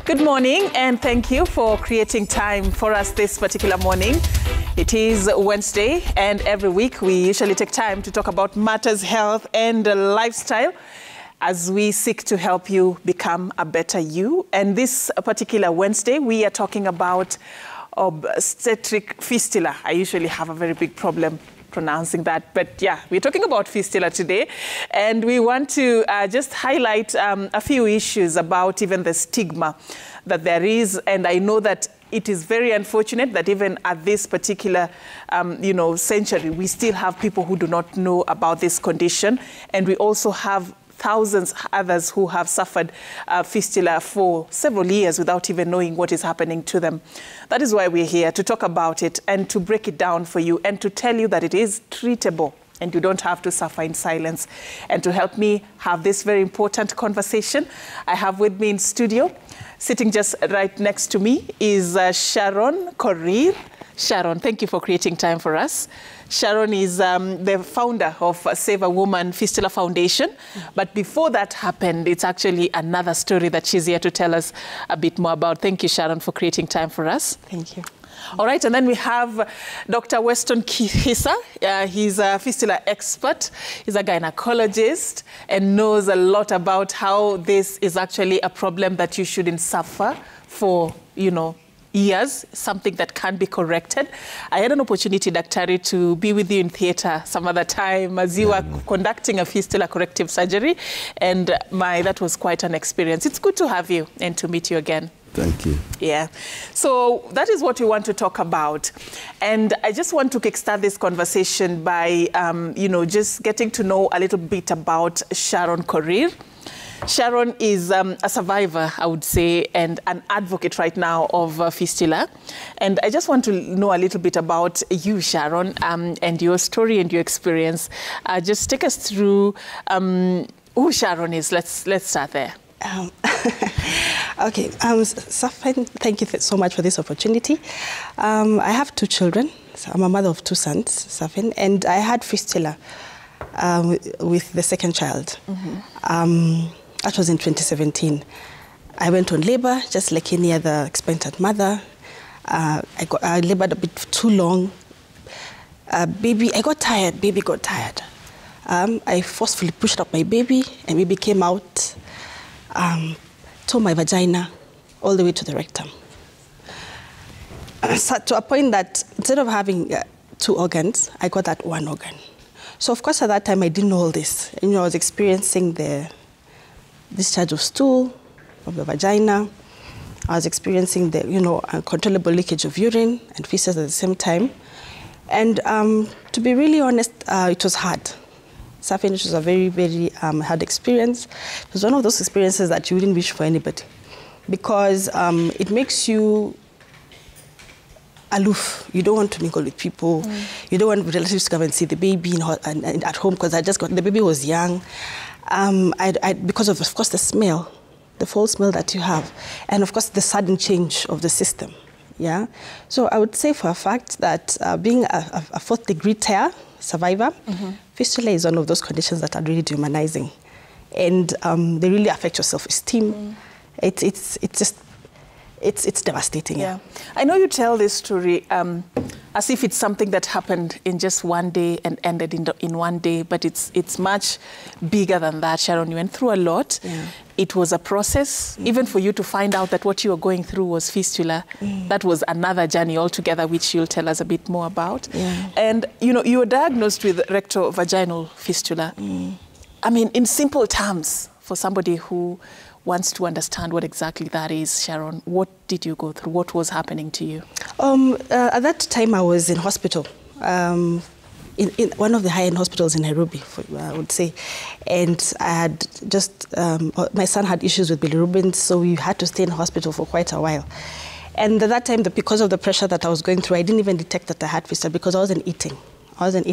Good morning, and thank you for creating time for us this particular morning. It is Wednesday, and every week we usually take time to talk about matters, health and lifestyle as we seek to help you become a better you. And this particular Wednesday, we are talking about obstetric fistula. I usually have a very big problem pronouncing that, but yeah, we're talking about fistula today, and we want to just highlight a few issues about even the stigma that there is. And I know that it is very unfortunate that even at this particular century, we still have people who do not know about this condition, and we also have thousands others who have suffered fistula for several years without even knowing what is happening to them. That is why we're here, to talk about it and to break it down for you and to tell you that it is treatable and you don't have to suffer in silence. And to help me have this very important conversation, I have with me in studio, sitting just right next to me, is Sharon Korir. Sharon, thank you for creating time for us. Sharon is the founder of Save a Woman Fistula Foundation. But before that happened, it's actually another story that she's here to tell us a bit more about. Thank you, Sharon, for creating time for us. Thank you. All right, and then we have Dr. Weston Kihisa. He's a fistula expert. He's a gynecologist and knows a lot about how this is actually a problem that you shouldn't suffer for, years, something that can be corrected. I had an opportunity, Daktari, to be with you in theatre some other time as you were conducting a fistula corrective surgery, and that was quite an experience. It's good to have you and to meet you again. Thank you. Yeah. So that is what we want to talk about. And I just want to kickstart this conversation by, just getting to know a little bit about Sharon Korir. Sharon is a survivor, I would say, and an advocate right now of fistula. And I just want to know a little bit about you, Sharon, and your story and your experience. Just take us through who Sharon is. Let's start there. Okay, Safin, thank you so much for this opportunity. I have two children. So I'm a mother of two sons, Safin, and I had fistula with the second child. That was in 2017. I went on labor, just like any other expectant mother. I labored a bit too long. I got tired, baby got tired. I forcefully pushed up my baby, and baby came out, tore my vagina all the way to the rectum. So to a point that instead of having two organs, I got that one organ. So of course at that time I didn't know all this. I was experiencing the discharge of stool from the vagina. I was experiencing the, uncontrollable leakage of urine and feces at the same time. And to be really honest, it was hard. Safin, it was a very, very hard experience. It was one of those experiences that you wouldn't wish for anybody, because it makes you aloof. You don't want to mingle with people. You don't want relatives to come and see the baby at home, because the baby was young. Because of course, the smell, the foul smell that you have, and of course, the sudden change of the system. Yeah. So I would say for a fact that being a fourth-degree tear survivor, fistula is one of those conditions that are really dehumanizing, and they really affect your self-esteem. It's devastating. Yeah. I know you tell this story as if it's something that happened in just one day and ended in one day, but it's much bigger than that, Sharon. You went through a lot. Yeah. It was a process. Even for you to find out that what you were going through was fistula, that was another journey altogether, which you'll tell us a bit more about. Yeah. And, you were diagnosed with rectovaginal fistula. I mean, in simple terms, for somebody who wants to understand what exactly that is, Sharon, what did you go through? What was happening to you? At that time, I was in hospital, in one of the high-end hospitals in Nairobi, I would say. And I had just, my son had issues with bilirubin, so we had to stay in hospital for quite a while. And at that time, because of the pressure that I was going through, I didn't even detect that I had fistula because I wasn't eating. I wasn't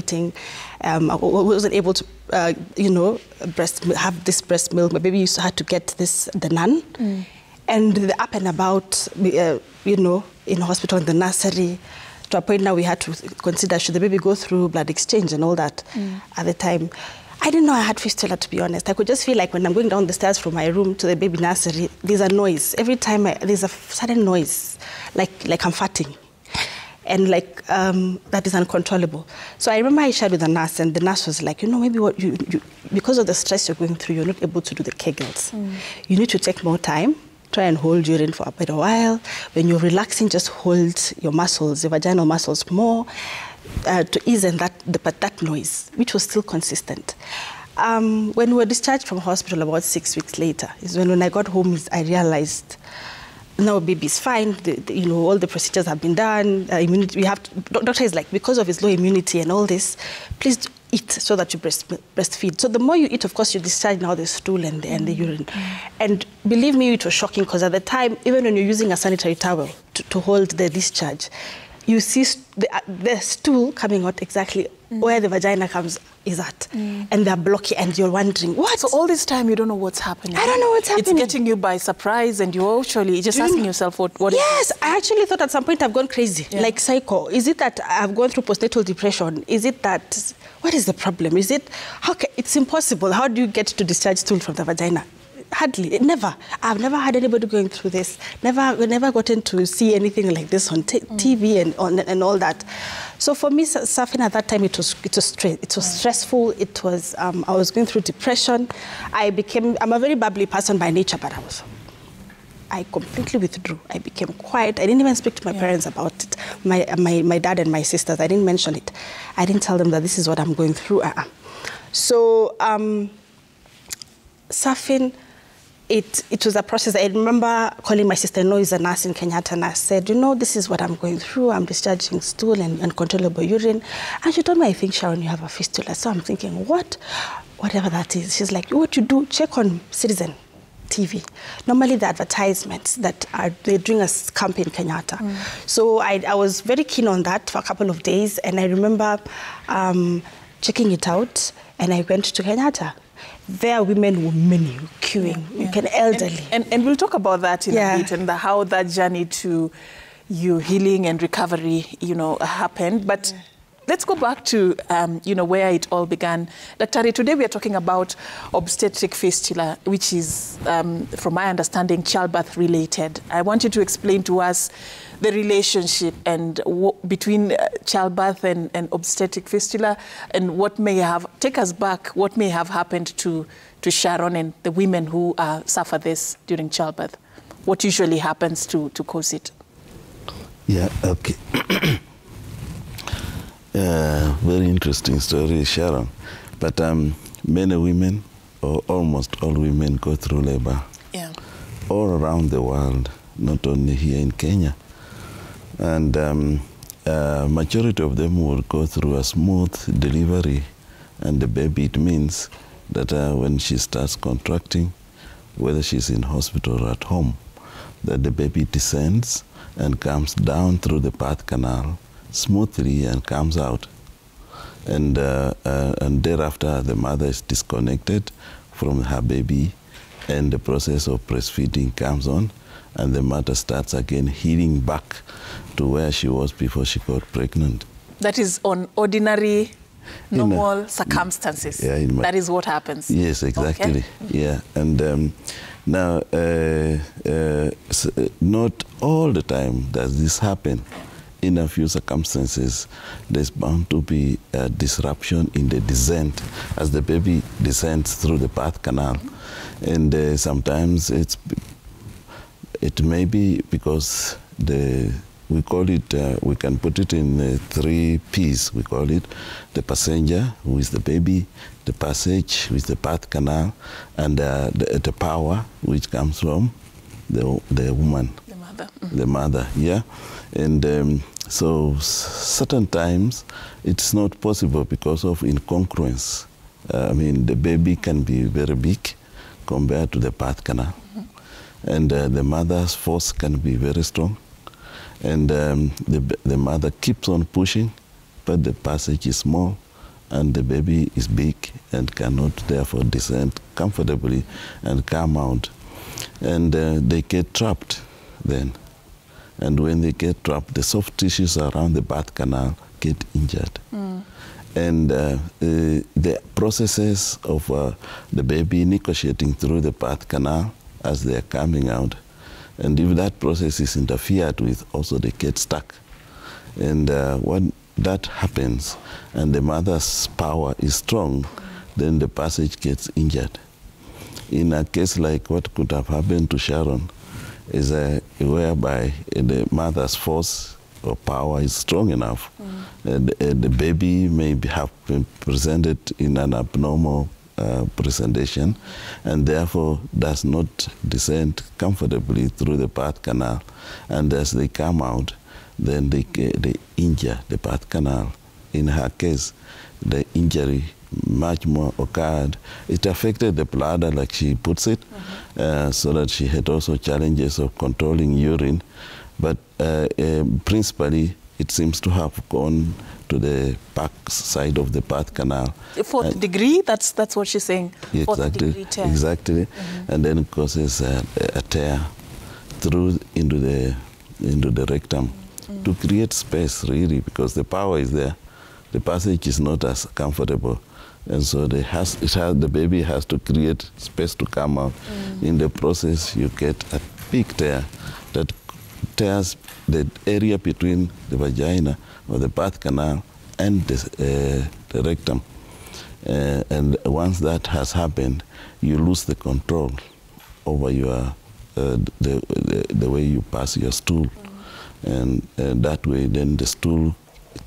able to, have this breast milk. My baby used to have to get the NAN. And the up and about, in hospital, in the nursery, to a point now we had to consider, should the baby go through blood exchange and all that at the time. I didn't know I had fistula, to be honest. I could just feel like when I'm going down the stairs from my room to the baby nursery, there's a noise. Every time there's a sudden noise, like I'm farting. And like that is uncontrollable. So I remember I shared with the nurse, and the nurse was like, maybe what you because of the stress you're going through, you're not able to do the Kegels. You need to take more time. Try and hold urine for a while. When you're relaxing, just hold your muscles, your vaginal muscles more to ease that noise, which was still consistent. When we were discharged from hospital about 6 weeks later, is when I got home, I realized, now baby's fine. All the procedures have been done. Immunity, doctor is like, because of his low immunity and all this, please eat so that you breastfeed. So the more you eat, of course, you discharge now the stool and the urine. And believe me, it was shocking, because at the time, even when you're using a sanitary towel to hold the discharge, you see the stool coming out exactly where the vagina is at. And they're blocking, and you're wondering, what? So all this time, you don't know what's happening. I don't know what's happening. It's getting you by surprise, and you're actually just asking yourself, what Yes, I actually thought at some point I've gone crazy, like psycho. Is it that I've gone through postnatal depression? Is it that, what is the problem? Is it, it's impossible. How do you get to discharge stool from the vagina? Hardly, never. I've never had anybody going through this. Never gotten to see anything like this on TV and all that. So for me, Safin, at that time, it was stressful. It was I was going through depression. I'm a very bubbly person by nature, but I completely withdrew. I became quiet. I didn't even speak to my parents about it. My dad and my sisters, I didn't mention it. I didn't tell them that this is what I'm going through. So Safin, it was a process. I remember calling my sister-in-law, who is a nurse in Kenyatta, and I said, this is what I'm going through. I'm discharging stool and uncontrollable urine. And she told me, I think, Sharon, you have a fistula. So I'm thinking, what? Whatever that is. She's like, what you do, check on Citizen TV. Normally the advertisements they're doing a camp in Kenyatta. So I was very keen on that for a couple of days. And I remember checking it out, and I went to Kenyatta. There, women were many queuing, elderly. And we'll talk about that in a bit, and how that journey to you healing and recovery, happened. But let's go back to, where it all began. Dr. Today we are talking about obstetric fistula, which is, from my understanding, childbirth related. I want you to explain to us the relationship between childbirth and obstetric fistula, and what may have, take us back, what may have happened to Sharon and the women who suffer this during childbirth. What usually happens to cause it? Yeah, okay. Very interesting story, Sharon. But many women, or almost all women, go through labor. Yeah. All around the world, not only here in Kenya. And majority of them will go through a smooth delivery. And the baby, it means that when she starts contracting, whether she's in hospital or at home, that the baby descends and comes down through the birth canal smoothly and comes out. And thereafter, the mother is disconnected from her baby, and the process of breastfeeding comes on, and the mother starts again healing back to where she was before she got pregnant. That is on ordinary, normal circumstances. Yeah, that is what happens. Yes, exactly. Okay. Yeah, and now, not all the time does this happen. In a few circumstances, there's bound to be a disruption in the descent as the baby descends through the birth canal. And sometimes it may be because we call it, we can put it in 3 P's. We call it the passenger, who is the baby, the passage, which is the birth canal, and the power, which comes from the woman. The mother. The mother, yeah. And so certain times it's not possible because of incongruence. I mean, the baby can be very big compared to the birth canal. And the mother's force can be very strong. And the mother keeps on pushing, but the passage is small, and the baby is big and cannot therefore descend comfortably and come out. And they get trapped then. And when they get trapped, the soft tissues around the birth canal get injured. and the processes of the baby negotiating through the birth canal as they are coming out. And if that process is interfered with, also they get stuck. And when that happens and the mother's power is strong, then the passage gets injured. In a case like what could have happened to Sharon, is whereby the mother's force or power is strong enough, the baby may have been presented in an abnormal presentation, and therefore does not descend comfortably through the birth canal. And as they come out, then they injure the birth canal. In her case, the injury much more occurred. It affected the bladder, like she puts it, so that she had also challenges of controlling urine. But principally, it seems to have gone to the back side of the birth canal. Fourth degree, that's what she's saying. Exactly, fourth degree tear. Exactly. And then it causes a tear through into the rectum to create space, really, because the power is there. The passage is not as comfortable. And so the baby has to create space to come out. In the process, you get a big tear that tears the area between the vagina or the birth canal and the rectum. And once that has happened, you lose the control over your the way you pass your stool. And that way, then the stool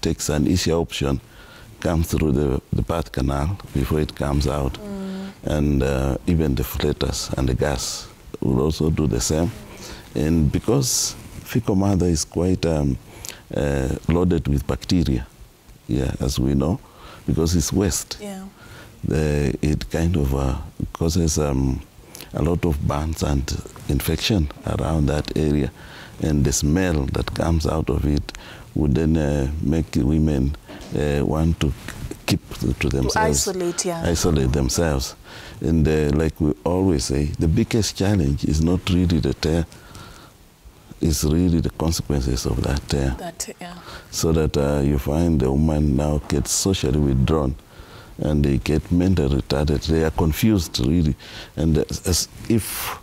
takes an easier option, comes through the birth canal before it comes out. And even the flatus and the gas will also do the same. And because fecal matter is quite loaded with bacteria, as we know, because it's waste, it kind of causes a lot of burns and infection around that area. And the smell that comes out of it would then make women want to keep to themselves. To isolate themselves. And like we always say, the biggest challenge is not really the tear, it's really the consequences of that tear. So that you find the woman now gets socially withdrawn and they get mentally retarded. They are confused, really. And as if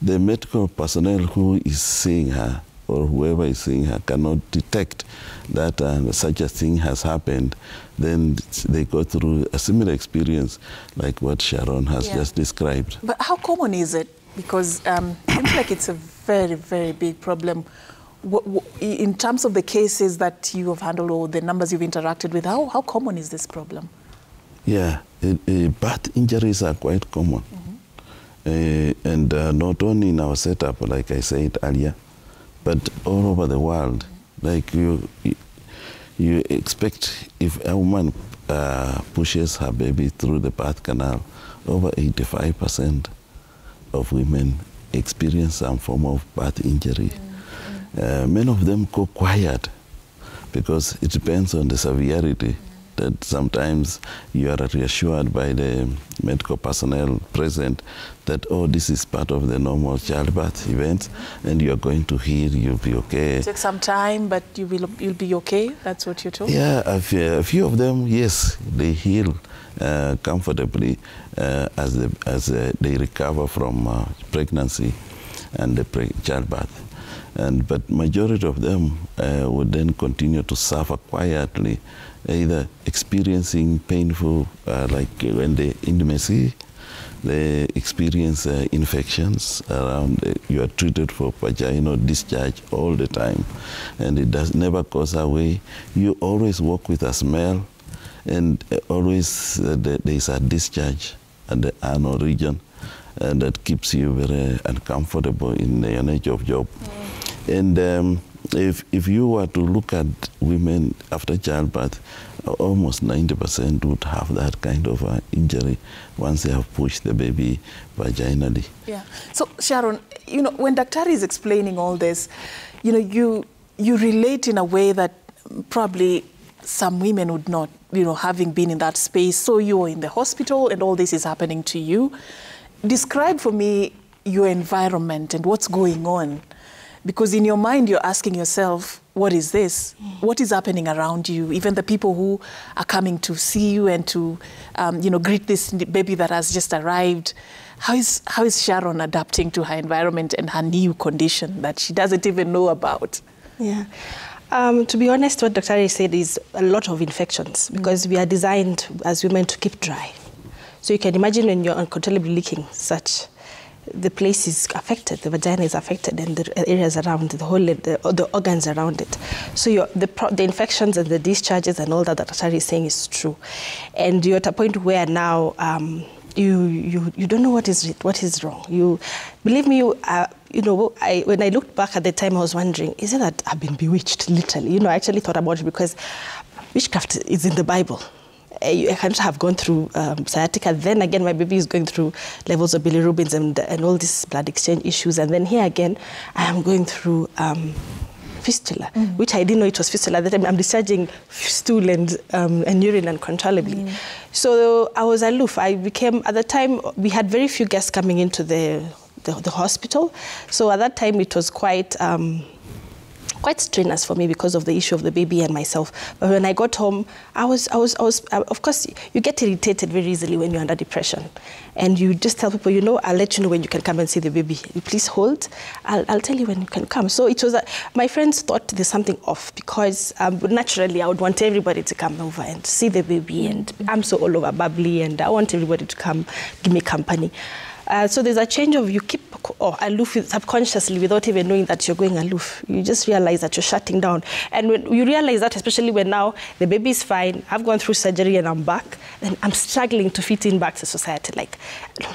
the medical personnel who is seeing her or whoever is seeing her cannot detect that such a thing has happened, then they go through a similar experience like what Sharon has just described. But how common is it? Because it seems like it's a very, very big problem. In terms of the cases that you have handled or the numbers you've interacted with, how common is this problem? Yeah, birth injuries are quite common. And not only in our setup, like I said earlier, but all over the world. Like you expect if a woman pushes her baby through the birth canal, over 85% of women experience some form of birth injury. Many of them go quiet because it depends on the severity. That sometimes you are reassured by the medical personnel present that, oh, this is part of the normal childbirth events, and you are going to heal, you'll be okay. Take some time, but you'll be okay. That's what you're told. Yeah, a few of them, yes, they heal comfortably as they recover from pregnancy and the childbirth. But majority of them would then continue to suffer quietly, either experiencing painful, like when they intimacy, they experience infections around. You are treated for vaginal discharge all the time, and it never goes away. You always walk with a smell, and always there is a discharge at the anal region, and that keeps you very uncomfortable in your nature of job. And if you were to look at women after childbirth, almost 90% would have that kind of injury once they have pushed the baby vaginally. Yeah. So Sharon, you know, when Daktari is explaining all this, you know, you relate in a way that probably some women would not, you know, having been in that space. So you are in the hospital and all this is happening to you. Describe for me your environment and what's going on. Because in your mind, you're asking yourself, what is this? What is happening around you? Even the people who are coming to see you and to, greet this baby that has just arrived. How is Sharon adapting to her environment and her new condition that she doesn't even know about? Yeah. To be honest, what Dr. Ari said is a lot of infections because we are designed as women to keep dry. So you can imagine when you're uncontrollably leaking the place is affected, the vagina is affected, and the areas around it, the organs around it. So the infections and the discharges and all that Dr. Ari is saying is true. And you're at a point where now you don't know what is wrong. You believe me, when I looked back at the time, I was wondering, is it that I've been bewitched, literally? I actually thought about it because witchcraft is in the Bible. I can't have gone through sciatica. Then again, my baby is going through levels of bilirubins and all these blood exchange issues. And then here again, I am going through fistula, which I didn't know it was fistula. At the time, I'm discharging stool and urine uncontrollably. So I was aloof. At the time, we had very few guests coming into the hospital. So at that time, it was quite strenuous for me because of the issue of the baby and myself. But when I got home, I was of course, you get irritated very easily when you're under depression. And you just tell people, I'll let you know when you can come and see the baby. You please hold. I'll tell you when you can come. So it was, my friends thought there's something off because naturally I would want everybody to come over and see the baby. And I'm so all over bubbly and I want everybody to come give me company. So there's a change of you keep aloof subconsciously without even knowing that you're going aloof. You just realize that you're shutting down. And when you realize that, especially when now the baby is fine, I've gone through surgery and I'm back, and I'm struggling to fit in back to society. Like, no,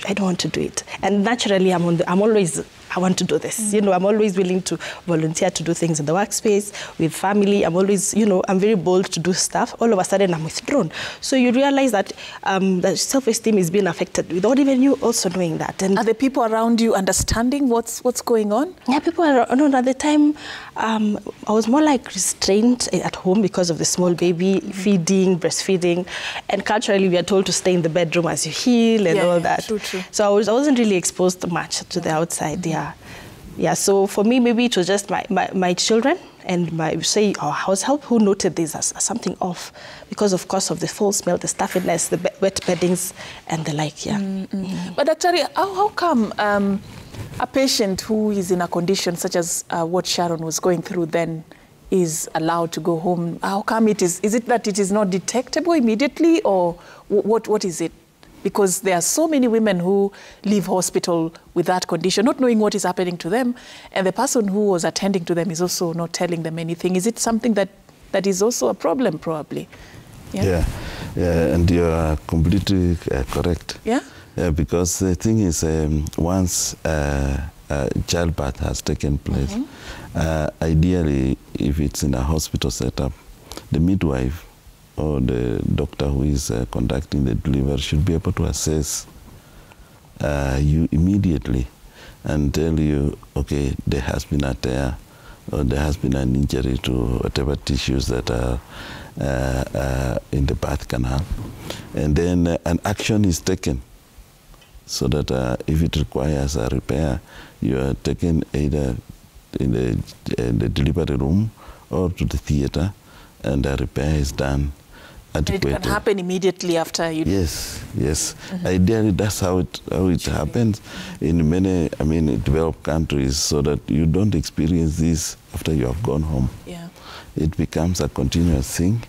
I don't want to do it. And naturally, I want to do this. I'm always willing to volunteer to do things in the workspace, with family. I'm always, I'm very bold to do stuff. All of a sudden, I'm withdrawn. So you realize that that self-esteem is being affected without even you also knowing that. And are the people around you understanding what's going on? Yeah, people are, at the time, I was more like restrained at home because of the small baby, feeding, breastfeeding. And culturally, we are told to stay in the bedroom as you heal and all that. True. So I wasn't really exposed much to the outside, Yeah, so for me, maybe it was just my children and my house help who noted this as something off because, of course, of the foul smell, the stuffiness, the wet beddings, and the like, But Dr. Ari, how come a patient who is in a condition such as what Sharon was going through then is allowed to go home? How come is it that it is not detectable immediately, or what is it? Because there are so many women who leave hospital with that condition, not knowing what is happening to them, and the person who was attending to them is also not telling them anything. Is it something that is also a problem, probably? Yeah, and you are completely correct. Yeah? Because the thing is, once childbirth has taken place, ideally, if it's in a hospital setup, the midwife or the doctor who is conducting the delivery should be able to assess you immediately and tell you, okay, there has been a tear or there has been an injury to whatever tissues that are in the birth canal. And then an action is taken so that if it requires a repair, you are taken either in the delivery room or to the theater, and a repair is done. It can happen immediately after you. Yes. Ideally, that's how it happens in many, developed countries, so that you don't experience this after you have gone home. Yeah. It becomes a continuous thing,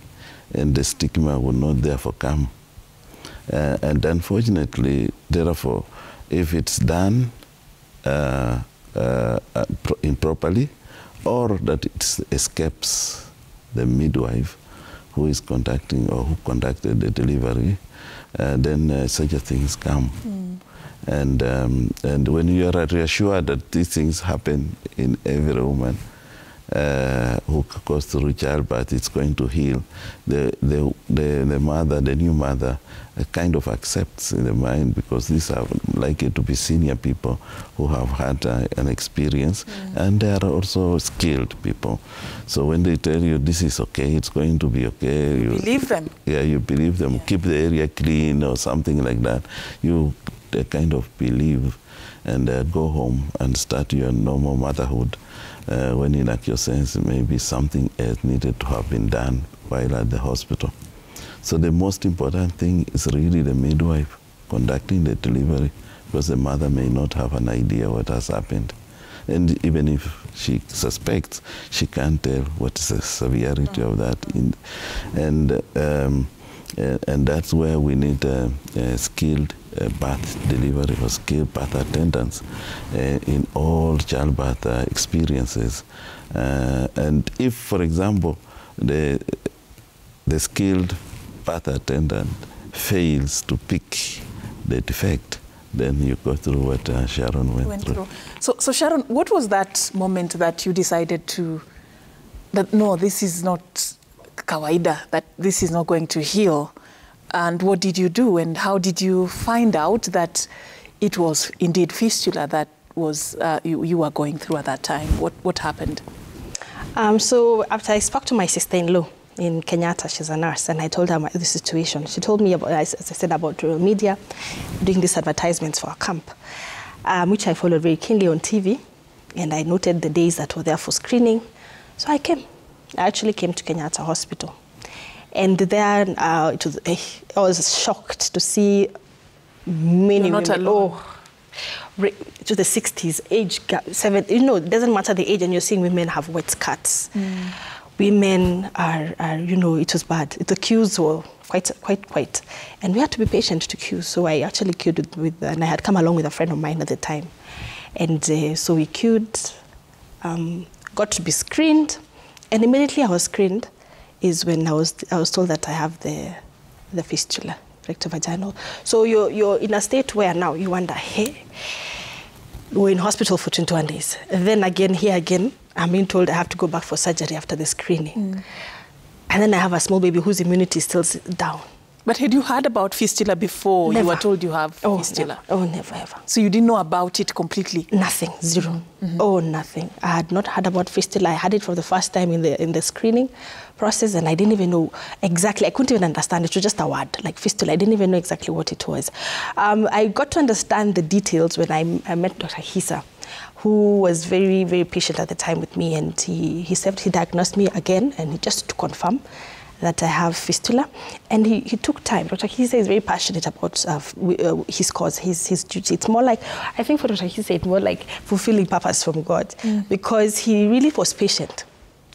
and the stigma will not therefore come. And unfortunately, therefore, if it's done improperly, or that it escapes the midwife who is conducting or who conducted the delivery, then such a things come. And when you are reassured that these things happen in every woman who goes through childbirth, it's going to heal, the mother, the new mother, kind of accepts in the mind, because these are likely to be senior people who have had an experience, and they are also skilled people. So when they tell you this is okay, it's going to be okay, you believe them. Yeah, you believe them. Keep the area clean or something like that. You kind of believe and go home and start your normal motherhood, when in actual sense maybe something else needed to have been done while at the hospital. So the most important thing is really the midwife conducting the delivery, because the mother may not have an idea what has happened. And even if she suspects, she can't tell what is the severity of that. And that's where we need skilled birth delivery or skilled birth attendants in all childbirth experiences. And if, for example, the skilled birth attendant fails to pick the defect, then you go through what Sharon went through. So Sharon, what was that moment that you decided that no, this is not kawaida, that this is not going to heal? And what did you do, and how did you find out that it was indeed fistula that was you were going through at that time? What happened? So after I spoke to my sister-in-law in Kenyatta, she's a nurse, and I told her the situation. She told me about, as I said, about rural media, doing these advertisements for a camp, which I followed very keenly on TV, and I noted the days that were there for screening. So I came. I actually came to Kenyatta Hospital. And there, I was shocked to see many women. You're not alone. To the 60s, age gap, it doesn't matter the age, and you're seeing women have wet cuts. Women are, it was bad. The queues were quite. And we had to be patient to queue. So I actually queued and I had come along with a friend of mine at the time. And so we queued, got to be screened. And immediately I was screened is when I was told that I have the fistula, rectovaginal. So you're in a state where now you wonder, hey, we're in hospital for 21 days. And then again, I'm being told I have to go back for surgery after the screening. And then I have a small baby whose immunity is still down. But had you heard about fistula before Never. You were told you have fistula? Never, ever. So you didn't know about it completely? Nothing, zero. Nothing. I had not heard about fistula. I had it for the first time in the screening process, and I didn't even know exactly. I couldn't even understand. It was just a word, like fistula. I didn't even know exactly what it was. I got to understand the details when I met Dr. Hisa, who was very, very patient at the time with me, and he said he diagnosed me again, and just to confirm that I have fistula, and he took time. Dr. Hisa is very passionate about his cause, his duty. It's more like, I think for Dr. Hisa, it's more like fulfilling purpose from God, because he really was patient.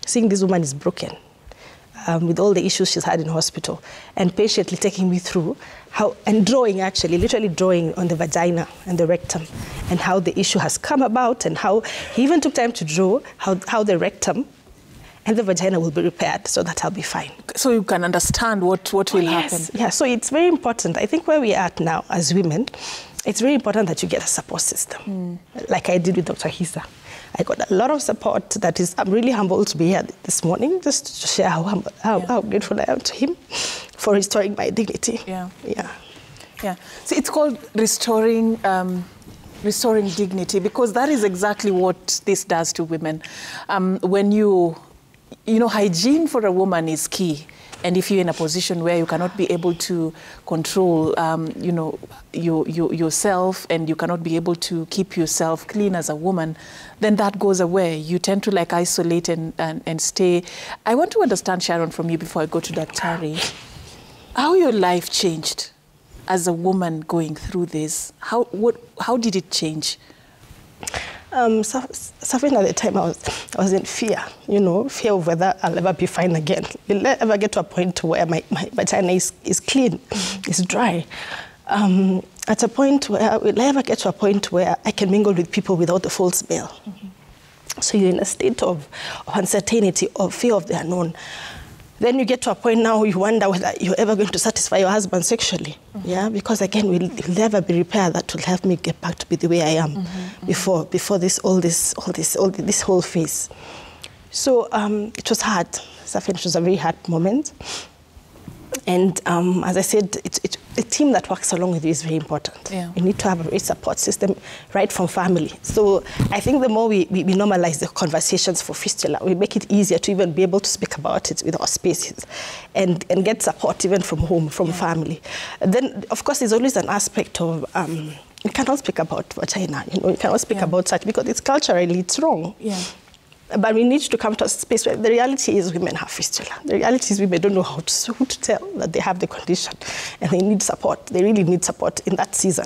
Seeing this woman is broken, with all the issues she's had in hospital, and patiently taking me through and drawing, actually, literally drawing on the vagina and the rectum, and how the issue has come about, and how he even took time to draw how the rectum and the vagina will be repaired, so that I'll be fine. So you can understand what will happen. Yeah, so it's very important. I think where we are at now as women, it's very important that you get a support system, like I did with Dr. Hisa. I got a lot of support. I'm really humbled to be here this morning, just to share how grateful I am to him for restoring my dignity. Yeah. So it's called restoring dignity, because that is exactly what this does to women. When hygiene for a woman is key. And if you're in a position where you cannot be able to control, yourself, and you cannot be able to keep yourself clean as a woman, then that goes away. You tend to isolate and stay. I want to understand, Sharon, from you before I go to Daktari, how your life changed as a woman going through this. How did it change? Suffering at the time, I was in fear, fear of whether I'll ever be fine again. Will I ever get to a point where my vagina is clean, is dry? At a point where, will I ever get to a point where I can mingle with people without the full smell? So you're in a state of uncertainty, of fear of the unknown. Then you get to a point now you wonder whether you're ever going to satisfy your husband sexually. Yeah, because again, will never be repair that will help me get back to be the way I am before this whole phase. So it was hard. It was a very hard moment. And as I said, a team that works along with you is very important. Yeah. You need to have a great support system right from family. So I think the more we normalize the conversations for fistula, we make it easier to even be able to speak about it with our spaces and get support even from home, from family. And then, of course, there's always an aspect of, you cannot speak about vagina, you cannot speak about such because it's culturally, it's wrong. Yeah. But we need to come to a space where the reality is women have fistula. The reality is women don't know who to tell that they have the condition and they need support. They really need support in that season.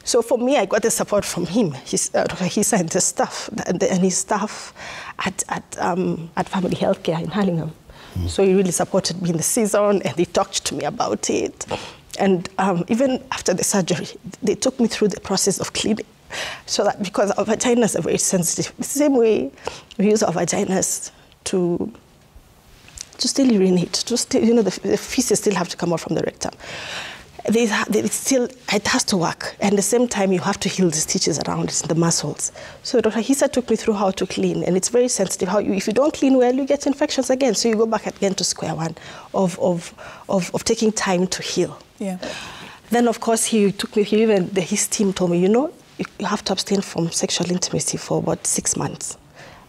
So for me, I got the support from him. He sent his staff and his staff at Family Healthcare in Hurlingham. So he really supported me in the season and they talked to me about it. And even after the surgery, they took me through the process of cleaning. So that because our vaginas are very sensitive, the same way we use our vaginas to still urinate, to still, the feces still have to come out from the rectum. It has to work. And at the same time, you have to heal the stitches around it, the muscles. So Dr. Hisa took me through how to clean, and it's very sensitive. If you don't clean well, you get infections again. So you go back again to square one of taking time to heal. Yeah. Then, of course, his team told me, you have to abstain from sexual intimacy for about 6 months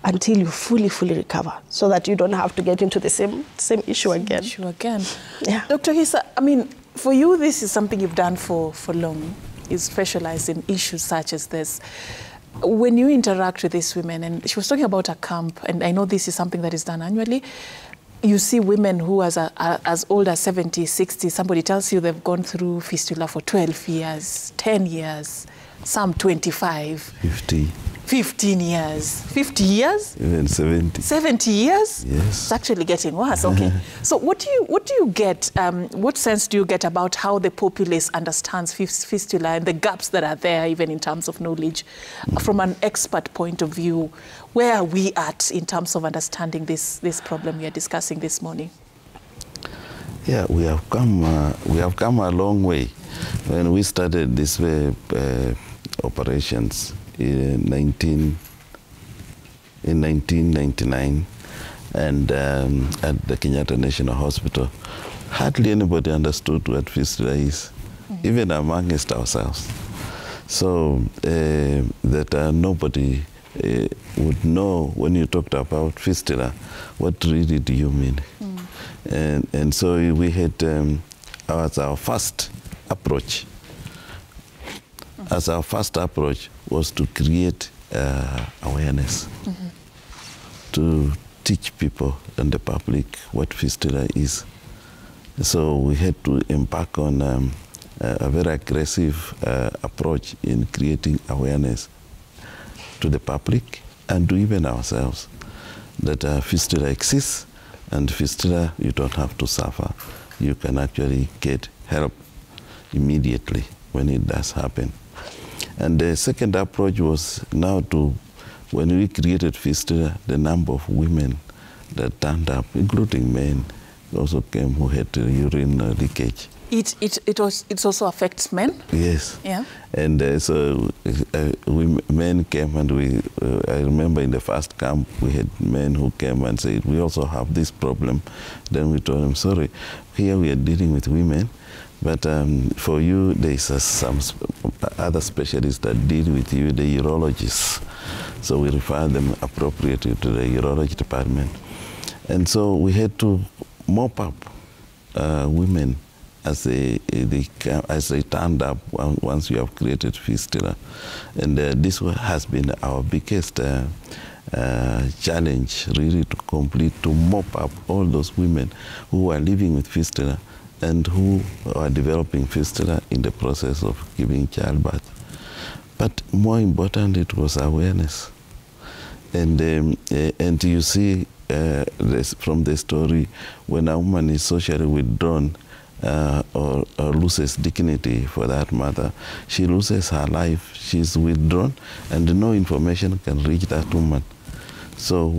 until you fully recover, so that you don't have to get into the same issue again. Yeah. Dr. Hisa, I mean, for you, this is something you've done for long. You specialize in issues such as this. When you interact with these women, and she was talking about a camp, and I know this is something that is done annually, you see women who are as old as 70, 60, somebody tells you they've gone through fistula for 12 years, 10 years, some 25. 50. 15 years. 50 years? Even 70. 70 years? Yes. It's actually getting worse. Okay. So what do you get, what sense do you get about how the populace understands fistula and the gaps that are there, even in terms of knowledge? From an expert point of view, where are we at in terms of understanding this problem we are discussing this morning? Yeah, we have come a long way. When we started this operations in 1999, and at the Kenyatta National Hospital, hardly anybody understood what fistula is, even amongst ourselves. So that nobody would know when you talked about fistula, what really do you mean? And so we had, as our first approach, was to create awareness, to teach people and the public what fistula is. So we had to embark on a very aggressive approach in creating awareness to the public and to even ourselves that fistula exists, and fistula, you don't have to suffer. You can actually get help immediately when it does happen. And the second approach was now to, when we created fistula, the number of women that turned up, including men, also came who had urine leakage. It also affects men? Yes. Yeah. And so men came, and I remember in the first camp, we had men who came and said, we also have this problem. Then we told them, sorry, here we are dealing with women, but for you, there's some other specialists that deal with you, the urologists. So we refer them appropriately to the urology department. And so we had to mop up women as they turned up once you have created fistula. And this has been our biggest challenge, really, to mop up all those women who are living with fistula and who are developing fistula in the process of giving childbirth. But more important, it was awareness. And you see from the story, when a woman is socially withdrawn, or loses dignity for that matter, she loses her life, she's withdrawn, and no information can reach that woman. So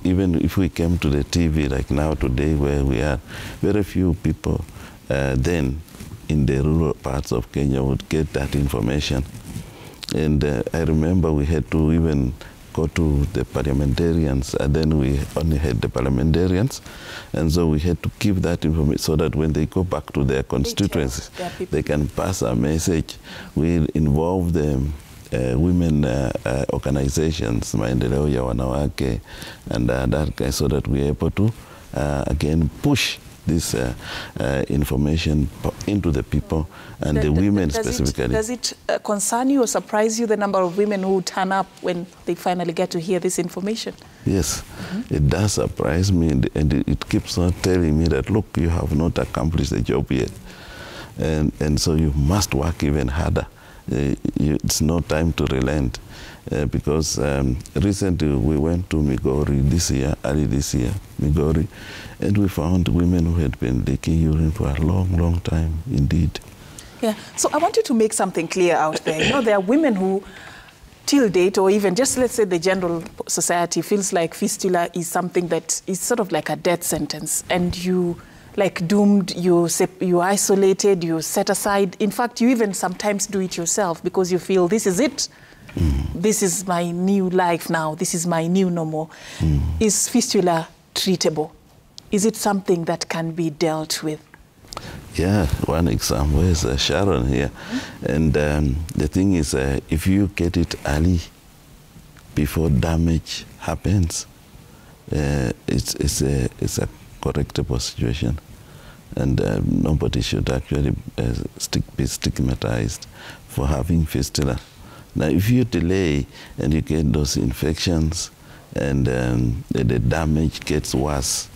even if we came to the TV like now today where we are, very few people then in the rural parts of Kenya would get that information. And I remember we had to even go to the parliamentarians, and then we only had the parliamentarians, and so we had to keep that information so that when they go back to their constituencies, they can pass a message. We involve them. Women organizations, maendeleo ya wanawake, and that guy, so that we're able to again push this information into the people and the women specifically. Does it concern you or surprise you, the number of women who turn up when they finally get to hear this information? Yes, it does surprise me, and it keeps on telling me that, look, you have not accomplished the job yet, and so you must work even harder. It's no time to relent, because recently we went to Migori early this year, Migori, and we found women who had been leaking urine for a long, long time, indeed. Yeah, so I want you to make something clear out there. You know, there are women who, till date, or even just let's say the general society, feels like fistula is something that is sort of like a death sentence, and you like doomed, you isolated, you set aside. In fact, you even sometimes do it yourself because you feel this is it. This is my new life now. This is my new normal. Is fistula treatable? Is it something that can be dealt with? Yeah, one example is Sharon here. And the thing is, if you get it early, before damage happens, it's a correctable situation, and nobody should actually be stigmatized for having fistula. Now, if you delay and you get those infections, and the damage gets worse,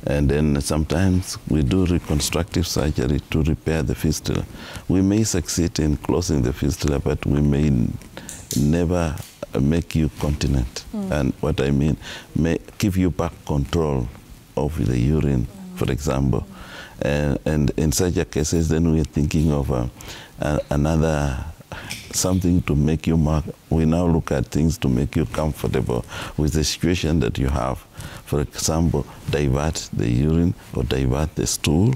and then sometimes we do reconstructive surgery to repair the fistula. We may succeed in closing the fistula, but we may never make you continent. And what I mean, may give you back control of the urine, for example. And in such a cases, then we're thinking of another something to make you we now look at things to make you comfortable with the situation that you have. For example, divert the urine or divert the stool,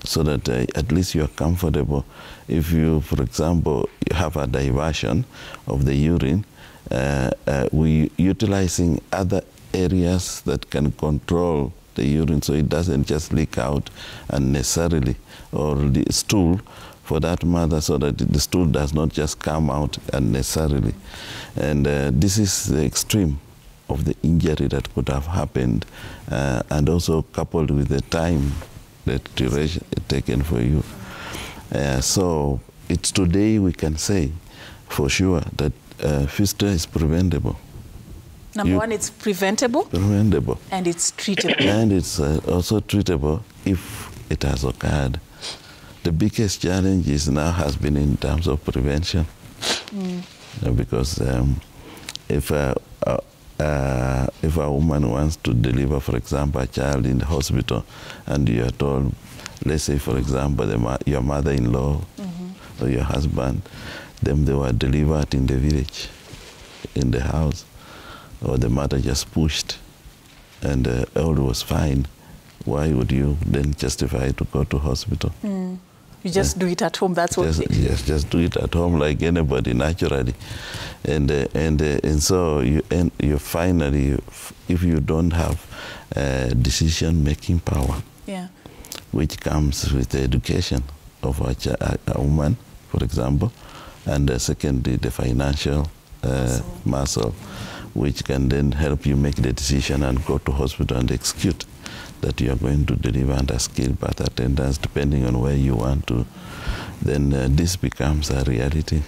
so that at least you are comfortable. If you, for example, you have a diversion of the urine, we utilizing other areas that can control the urine so it doesn't just leak out unnecessarily, or the stool for that matter, so that the stool does not just come out unnecessarily. And this is the extreme of the injury that could have happened, and also coupled with the time, the duration taken for you. So it's today we can say for sure that fistula is preventable. Number one, it's preventable. Preventable. And it's treatable. And it's also treatable if it has occurred. The biggest challenge is now has been in terms of prevention. Because if a woman wants to deliver, for example, a child in the hospital, and you are told, let's say, for example, your mother-in-law or your husband, then they were delivered in the village, in the house, or the mother just pushed, and all was fine. Why would you then justify to go to hospital? You just do it at home, that's what Yes, just do it at home like anybody, naturally. And so you finally, if you don't have decision-making power, which comes with the education of a woman, for example, and secondly, the financial muscle, which can then help you make the decision and go to hospital and execute that you are going to deliver under skilled birth attendants, depending on where you want to, then this becomes a reality.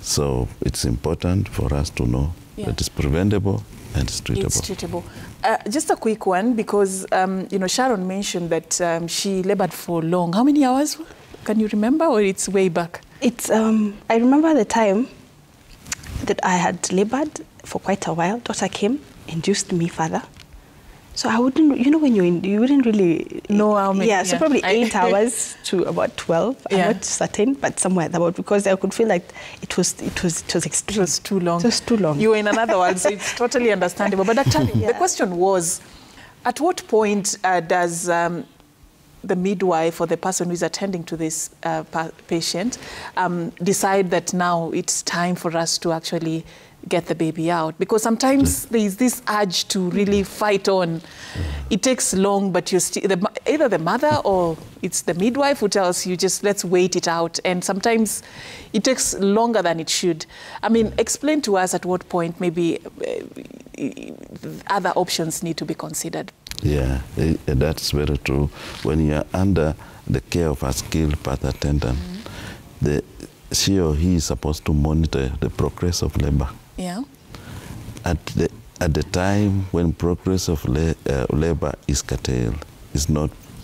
So it's important for us to know that it's preventable and it's treatable. It's treatable. Just a quick one, because you know, Sharon mentioned that she labored for long. How many hours? Can you remember, or it's way back? It's I remember the time that I had labored for quite a while. Daughter came, induced me further. So I wouldn't, you know, when you wouldn't really know how many. Yeah, so probably 8 hours to about 12. I'm not certain, but somewhere about, because I could feel like it was extreme. It was too long. It was too long. You were in another world, so it's totally understandable. But actually, the question was, at what point does the midwife or the person who is attending to this patient decide that now it's time for us to actually get the baby out? Because sometimes there is this urge to really fight on. It takes long, but you still, either the mother or it's the midwife who tells you, just let's wait it out. And sometimes it takes longer than it should. I mean, explain to us at what point maybe other options need to be considered. Yeah, that's very true. When you're under the care of a skilled birth attendant, she or he is supposed to monitor the progress of labor. Yeah. At the time when progress of labor is curtailed,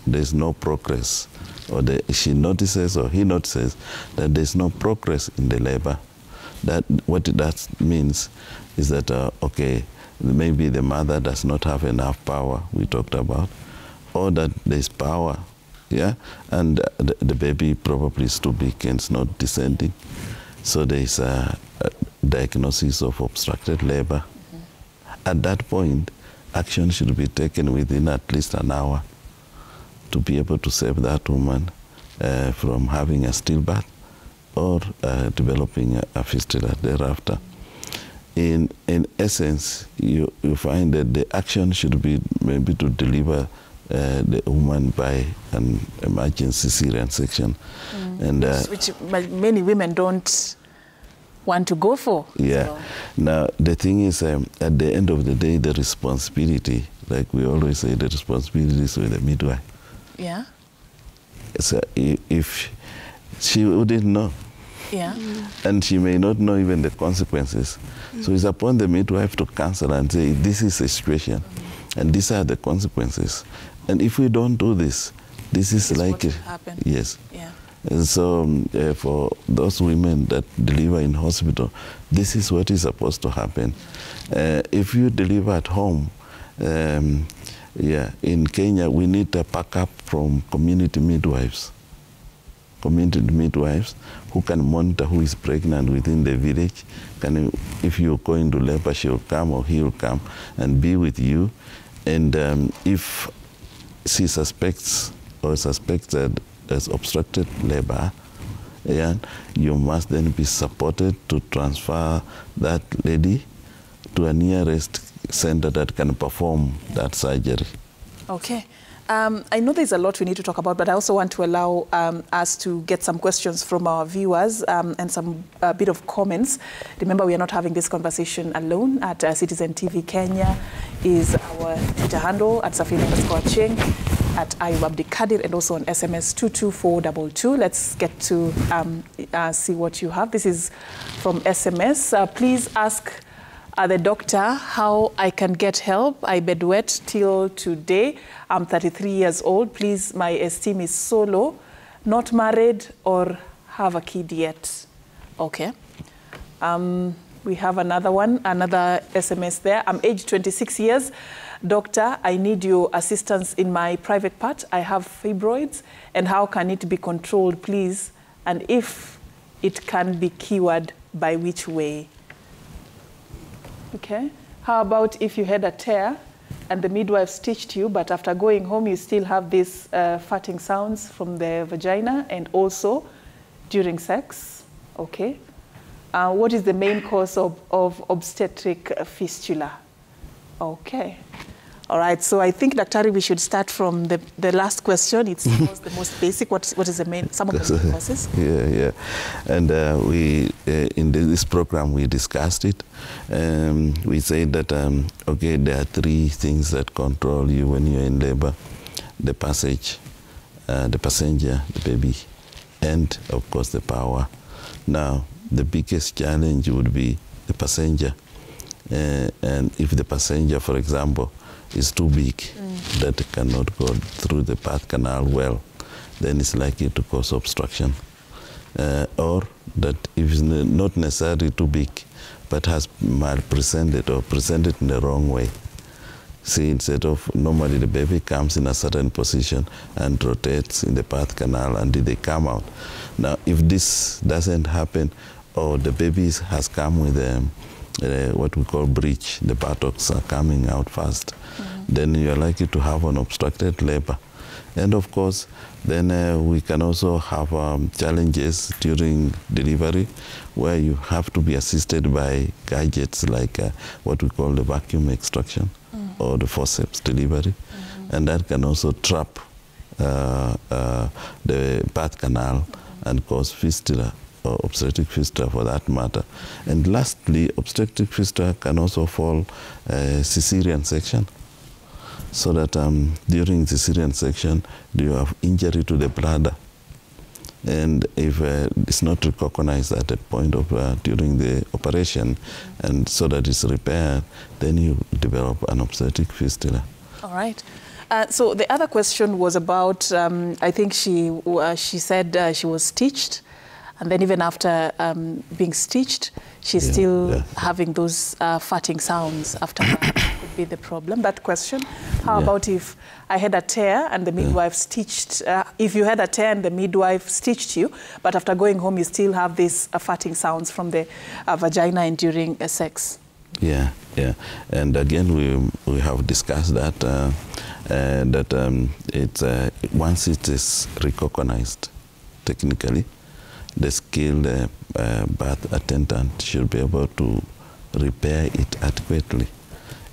there's no progress, or she notices or he notices that there's no progress in the labor. What that means is that okay, maybe the mother does not have enough power, we talked about, or that there's power, yeah, and the baby probably is too big and it's not descending. So there's a diagnosis of obstructed labor. At that point, action should be taken within at least an hour to be able to save that woman from having a stillbirth or developing a fistula thereafter. In essence, you find that the action should be maybe to deliver the woman by an emergency cesarean section, and which many women don't want to go for. Yeah. So. Now the thing is, at the end of the day, the responsibility, like we always say, the responsibility is with the midwife. Yeah. So if she wouldn't know. Yeah. And she may not know even the consequences. So it's upon the midwife to counsel and say, this is a situation, and these are the consequences. And if we don't do this, this is likely. Yes. Yeah. And so for those women that deliver in hospital, this is what is supposed to happen. If you deliver at home, in Kenya, we need a backup from community midwives. Community midwives who can monitor who is pregnant within the village. If you go into labor, she'll come or he'll come and be with you. And if she suspects or suspected as obstructed labor, you must then be supported to transfer that lady to a nearest center that can perform that surgery. Okay. I know there's a lot we need to talk about, but I also want to allow us to get some questions from our viewers and some bit of comments. Remember, we are not having this conversation alone. At Citizen TV Kenya is our Twitter handle, at Safina_Cheng, at Ayub Abdikadir, and also on SMS 22422. Let's get to see what you have. This is from SMS. Please ask the doctor how I can get help. I bedwet till today. I'm 33 years old. Please, my esteem is so low, not married or have a kid yet. Okay. We have another one, another SMS there. I'm aged 26 years. Doctor, I need your assistance in my private part. I have fibroids, and how can it be controlled, please? And if it can be cured, by which way? Okay. How about if you had a tear and the midwife stitched you, but after going home you still have these farting sounds from the vagina and also during sex? Okay. What is the main cause of obstetric fistula? Okay. All right, so I think, Daktari, we should start from the last question. It's the most basic. What is the main, some of the main causes? Yeah. And we, in this program, we discussed it. We said that, okay, there are three things that control you when you're in labor: the passage, the passenger, the baby, and, of course, the power. Now, the biggest challenge would be the passenger. And if the passenger, for example, is too big, that cannot go through the birth canal well, then it's likely to cause obstruction. Or that if it's not necessarily too big, but has malpresented or presented in the wrong way. See, instead of normally the baby comes in a certain position and rotates in the birth canal until they come out. Now, if this doesn't happen, or the baby has come with what we call breech, the buttocks are coming out fast, then you're likely to have an obstructed labor. And of course, then we can also have challenges during delivery where you have to be assisted by gadgets like what we call the vacuum extraction or the forceps delivery. And that can also trap the birth canal and cause fistula, or obstetric fistula for that matter. And lastly, obstetric fistula can also fall cesarean section. So that during cesarean section, you have injury to the bladder. And if it's not recognized at the point of during the operation, and so that it's repaired, then you develop an obstetric fistula. All right. So the other question was about, I think she said she was stitched, and then even after being stitched, she's still having those farting sounds after could be the problem. That question. How about if I had a tear and the midwife stitched, if you had a tear and the midwife stitched you, but after going home you still have these farting sounds from the vagina and during sex? Yeah, yeah. And again, we have discussed that, once it is recognized technically, the skilled birth attendant should be able to repair it adequately.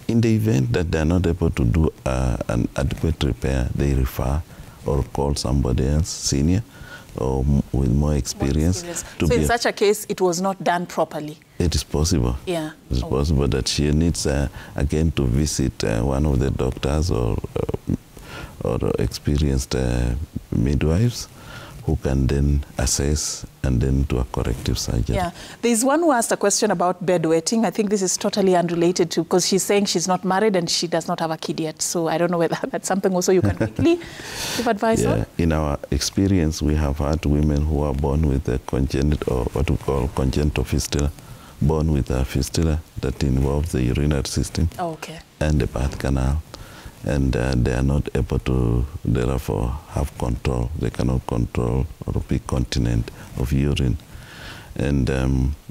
In the event that they are not able to do an adequate repair, they refer or call somebody else, senior or with more experience. So in such a case, it was not done properly? It is possible. Yeah. It's possible that she needs, again, to visit one of the doctors or experienced midwives who can then assess and then do a corrective surgery. Yeah. There's one who asked a question about bedwetting. I think this is totally unrelated to, because she's saying she's not married and she does not have a kid yet. So I don't know whether that's something also you can quickly give advice on. In our experience, we have had women who are born with a congenital, or what we call congenital fistula, born with a fistula that involves the urinary system and the birth canal. And they are not able to, therefore, have control. They cannot control or be continent of urine. And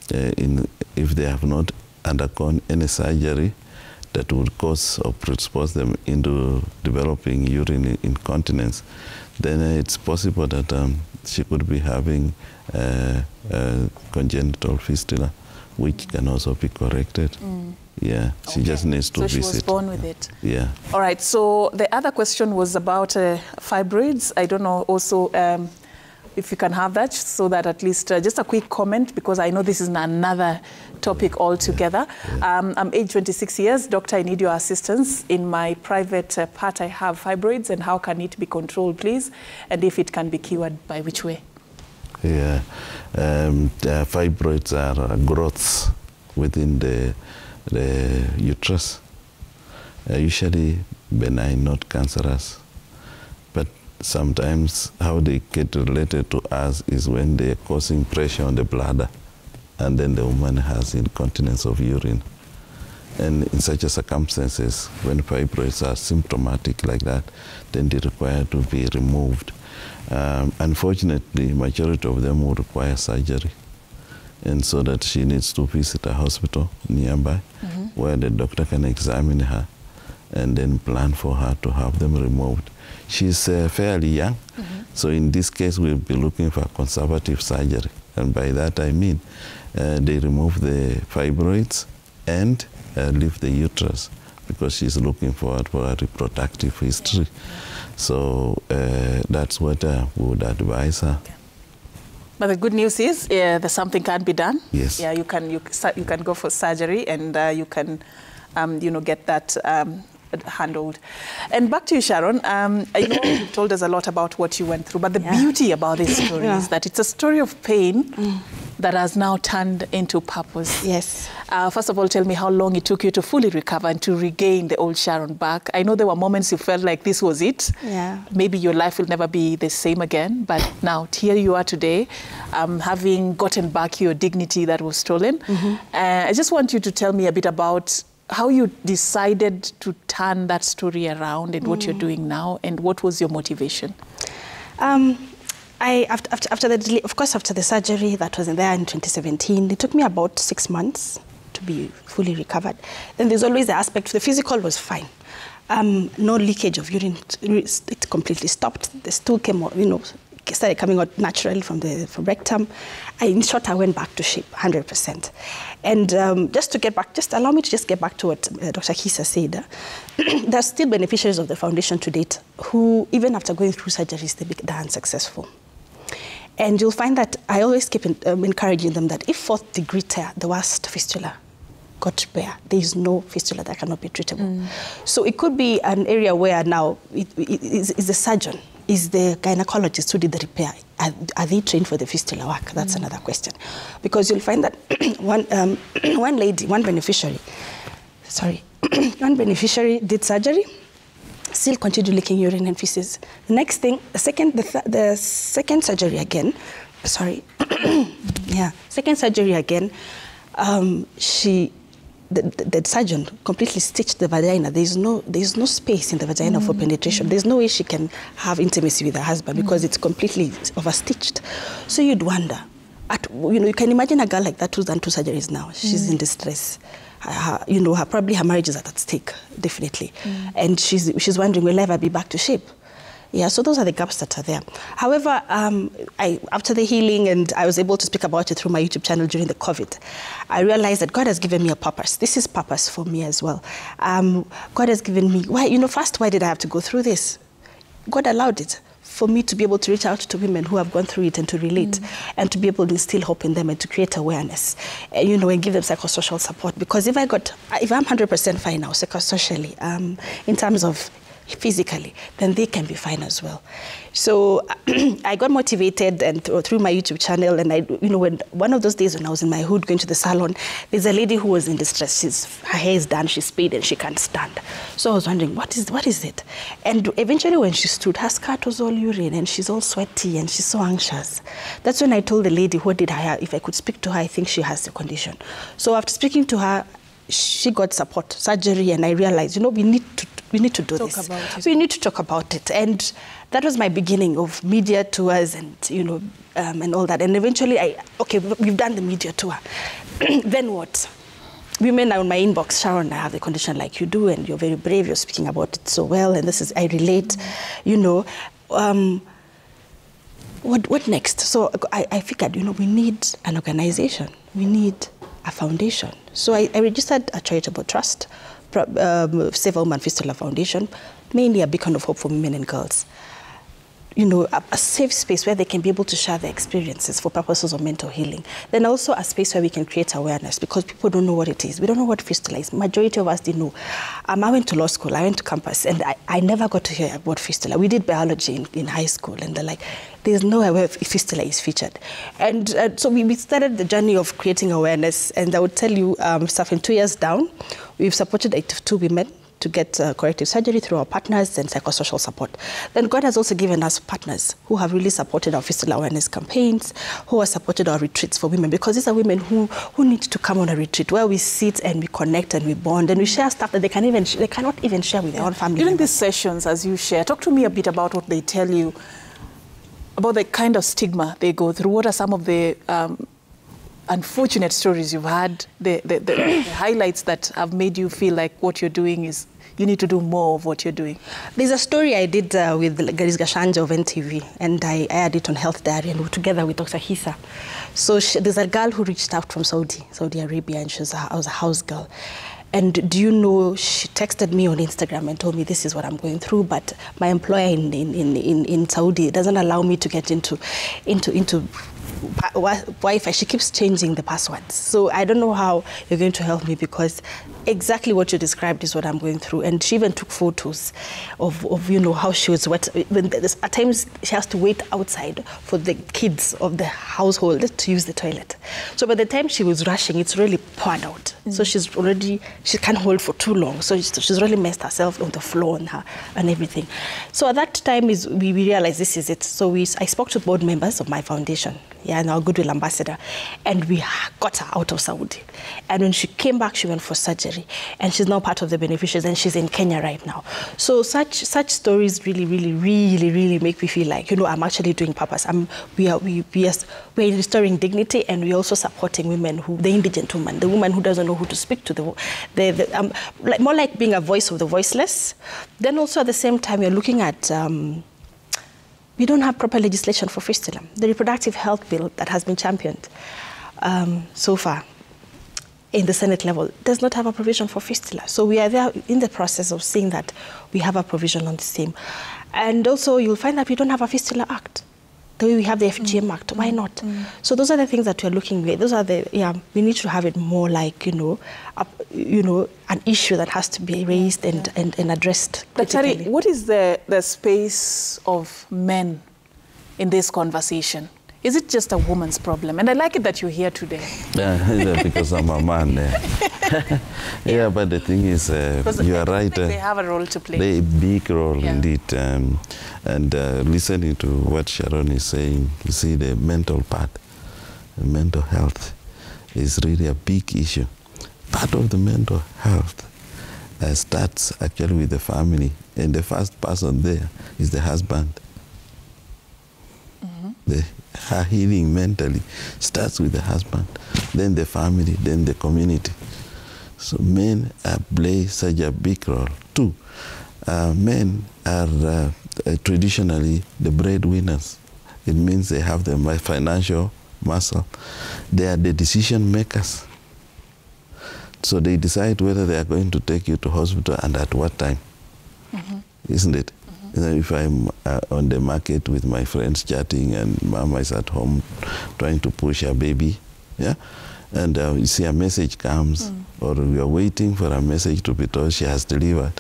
if they have not undergone any surgery that would cause or predispose them into developing urine incontinence, then it's possible that she could be having congenital fistula, which can also be corrected. Yeah, she just needs to visit. So she was born with it? Yeah. All right, so the other question was about fibroids. I don't know also if you can have that, so that at least just a quick comment, because I know this is another topic altogether. I'm age 26 years. Doctor, I need your assistance. In my private part, I have fibroids, and how can it be controlled, please? And if it can be cured, by which way? Yeah, the fibroids are growths within the uterus, usually benign, not cancerous. But sometimes how they get related to us is when they're causing pressure on the bladder, and then the woman has incontinence of urine. And in such circumstances, when fibroids are symptomatic like that, then they require to be removed. Unfortunately, majority of them will require surgery. And so that she needs to visit a hospital nearby where the doctor can examine her and then plan for her to have them removed. She's fairly young, so in this case we'll be looking for conservative surgery. And by that I mean they remove the fibroids and leave the uterus, because she's looking forward for a reproductive history. So that's what we would advise her. But the good news is there's something can be done. Yes. Yeah, you can go for surgery, and you can get that handled. And back to you, Sharon. I know you've told us a lot about what you went through, but the beauty about this story is that it's a story of pain that has now turned into purpose. Yes. First of all, tell me how long it took you to fully recover and to regain the old Sharon back. I know there were moments you felt like this was it. Yeah. Maybe your life will never be the same again, but now here you are today, having gotten back your dignity that was stolen. I just want you to tell me a bit about how you decided to turn that story around and what you're doing now, and what was your motivation? After the surgery that was there in 2017, it took me about 6 months to be fully recovered. Then there's always the aspect, the physical was fine. no leakage of urine. It completely stopped. The stool came out, started coming out naturally from rectum. In short, I went back to shape, 100%. And just allow me to get back to what Dr. Kisa said. There are still beneficiaries of the foundation to date who, even after going through surgeries, they're unsuccessful. And you'll find that I always keep encouraging them that if 4th degree tear, the worst fistula, got repair, there is no fistula that cannot be treatable. So it could be an area where now is the surgeon, is the gynecologist who did the repair. Are they trained for the fistula work? That's another question. Because you'll find that one beneficiary did surgery, still continued leaking urine and feces. The next thing, the second surgery again, second surgery again, the surgeon completely stitched the vagina. There's no space in the vagina for penetration. There's no way she can have intimacy with her husband because it's completely overstitched. So you'd wonder, you can imagine a girl like that who's done 2 surgeries now. She's in distress. Probably her marriage is at stake, definitely. And she's wondering, will I ever be back to shape? Yeah, so those are the gaps that are there. However, after the healing, and I was able to speak about it through my YouTube channel during the COVID, I realized that God has given me a purpose. This is purpose for me as well. God has given me, why did I have to go through this? God allowed it for me to be able to reach out to women who have gone through it and to relate and to be able to instill hope in them and to create awareness, and give them psychosocial support. Because if I'm 100% fine now, psychosocially, in terms of physically, then they can be fine as well. So I got motivated and through my YouTube channel, and when one of those days when I was in my hood going to the salon, there's a lady who was in distress. Her hair is done, she's paid, and she can't stand. So I was wondering, what is it? And eventually when she stood, her skirt was all urine and she's all sweaty and she's so anxious. That's when I told the lady who did her hair, if I could speak to her, I think she has the condition. So after speaking to her, she got support, surgery, and I realized, we need to do this. We need to talk about it. And that was my beginning of media tours and, and all that. And eventually, we've done the media tour. Then what? Women are on my inbox, Sharon, I have the condition like you do, and you're very brave, you're speaking about it so well, and I relate, What next? So I figured, we need an organization. We need a foundation. So I registered a charitable trust, Save a Woman Fistula Foundation, mainly a beacon of hope for women and girls. A safe space where they can be able to share their experiences for purposes of mental healing. Then also a space where we can create awareness because people don't know what it is. We don't know what fistula is. Majority of us didn't know. I went to law school, I went to campus, and I never got to hear about fistula. We did biology in high school, and they're like, there's nowhere where fistula is featured. And so we started the journey of creating awareness, and I would tell you, in 2 years down, we've supported 82 women to get corrective surgery through our partners and psychosocial support. Then God has also given us partners who have really supported our fistula awareness campaigns, who have supported our retreats for women, because these are women who need to come on a retreat where we sit and we connect and we bond and we share stuff that they cannot even share with their own family During members. these sessions, as you share, talk to me a bit about what they tell you, about the kind of stigma they go through. What are some of the unfortunate stories you've had, the highlights that have made you feel like what you're doing is, you need to do more of what you're doing? There's a story I did with Garis Gashanja of NTV, and I aired it on Health Diary, and together with Dr. Hisa. So there's a girl who reached out from Saudi Arabia, and she was a house girl. And do you know, she texted me on Instagram and told me, this is what I'm going through, but my employer in Saudi doesn't allow me to get into Wi-Fi. She keeps changing the passwords. So I don't know how you're going to help me, because exactly what you described is what I'm going through. And she even took photos of how she was wet. At times she has to wait outside for the kids of the household to use the toilet. So by the time she was rushing, it's really poured out. So she can't hold for too long. So she's really messed herself on the floor and everything. So at that time we realized this is it. So I spoke to board members of my foundation, and our Goodwill ambassador, and we got her out of Saudi. And when she came back, she went for surgery. surgery, and she's now part of the beneficiaries, and she's in Kenya right now. So such stories really make me feel like, I'm actually doing purpose. We're restoring dignity, and we're also supporting women, the indigent woman, the woman who doesn't know who to speak to, more like being a voice of the voiceless. Then also at the same time, you're looking at we don't have proper legislation for fistula. The reproductive health bill that has been championed so far in the Senate level does not have a provision for fistula. So we are there in the process of seeing that we have a provision on the same. And also you'll find that we don't have a fistula act. The way we have the FGM Act, why not? So those are the things that we're looking at. Those are we need to have it more like, an issue that has to be raised and addressed. Daktari, what is the space of men in this conversation? Is it just a woman's problem? And I like it that you're here today. Yeah, because I'm a man. Yeah, but the thing is, you are right. They have a role to play. They a big role indeed. And listening to what Sharon is saying, you see the mental part, the mental health is really a big issue. Part of the mental health starts actually with the family. And the first person there is the husband. Her healing mentally starts with the husband, then the family, then the community. So men play such a big role too. Men are traditionally the breadwinners. It means they have the financial muscle. They are the decision makers. So they decide whether they are going to take you to hospital and at what time, isn't it? If I'm on the market with my friends chatting and mama is at home trying to push her baby, and you see a message comes, or you are waiting for a message to be told she has delivered,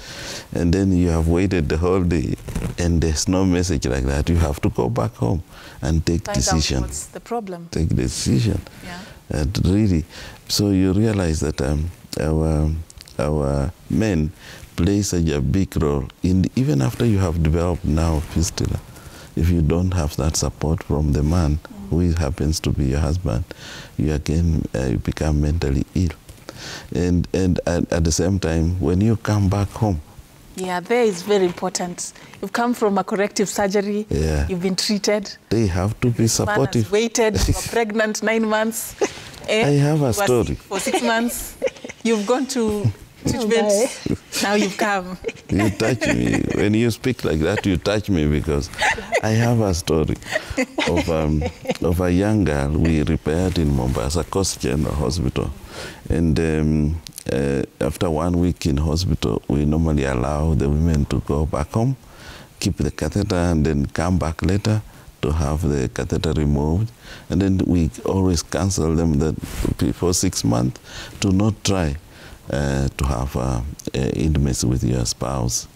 and then you have waited the whole day and there's no message like that, you have to go back home and take decision. Find out what's the problem. Take the decision. And really, so you realize that our men play such a big role even after you have developed now fistula. If you don't have that support from the man who happens to be your husband, you again become mentally ill. And at the same time, when you come back home, there is very important. You've come from a corrective surgery. You've been treated. They have to be supportive. Man has waited. You were pregnant 9 months. I have a story. For 6 months. You've gone to treatment. Now you've come. You touch me. When you speak like that, you touch me, because I have a story of a young girl we repaired in Mombasa, Coast General Hospital. And after 1 week in hospital, we normally allow the women to go back home, keep the catheter, and then come back later to have the catheter removed. And then we always cancel them for 6 months to not try to have intimacy with your spouse.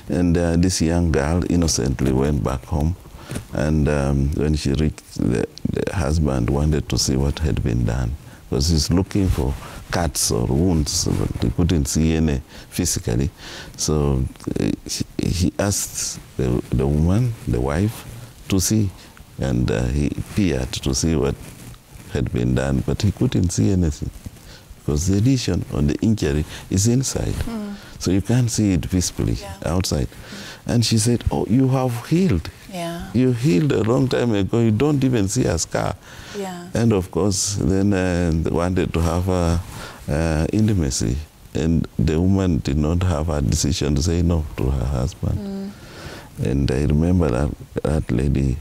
And this young girl innocently went back home, and when she reached, the husband wanted to see what had been done, because he's looking for cuts or wounds, but he couldn't see any physically. So he asked the woman, the wife, to see, and he peered to see what had been done, but he couldn't see anything, because the lesion on the injury is inside. So you can't see it visibly outside. And she said, "Oh, you have healed. You healed a long time ago. You don't even see a scar." And of course, then they wanted to have intimacy. And the woman did not have a decision to say no to her husband. And I remember that lady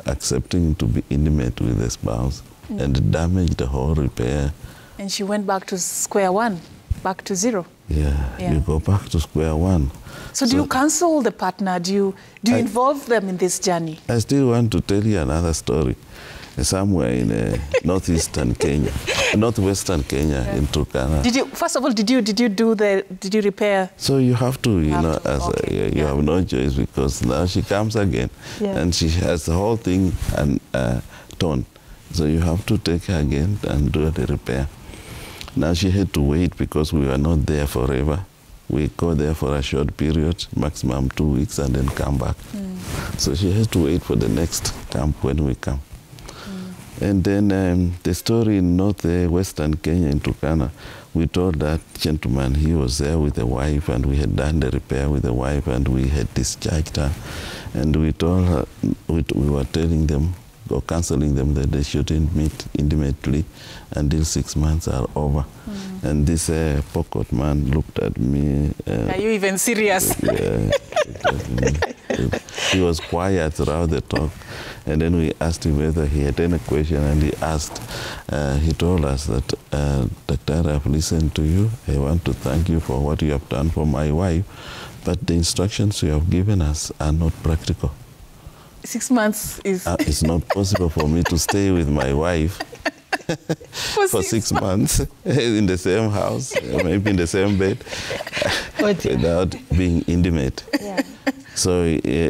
accepting to be intimate with the spouse, and damaged the whole repair. And she went back to square one, back to zero. You go back to square one. So do you counsel the partner? Do you involve them in this journey? I still want to tell you another story. Somewhere in northwestern Kenya, in Turkana. First of all, did you repair? So you have to, you have no choice, because now she comes again, and she has the whole thing torn. So you have to take her again and do the repair. Now she had to wait, because we were not there forever. We go there for a short period, maximum 2 weeks, and then come back. So she has to wait for the next camp when we come. And then the story in northwestern Kenya, in Turkana, we told that gentleman he was there with the wife, and we had done the repair with the wife, and we had discharged her. And we told her, we were telling them or counseling them that they shouldn't meet intimately until 6 months are over. And this pocket man looked at me. Are you even serious? Yeah, he was quiet throughout the talk. And then we asked him whether he had any question, and he told us that, Doctor, I've listened to you. I want to thank you for what you have done for my wife, but the instructions you have given us are not practical. 6 months is... it's not possible for me to stay with my wife for 6 months in the same house, maybe in the same bed, without being intimate. Yeah. So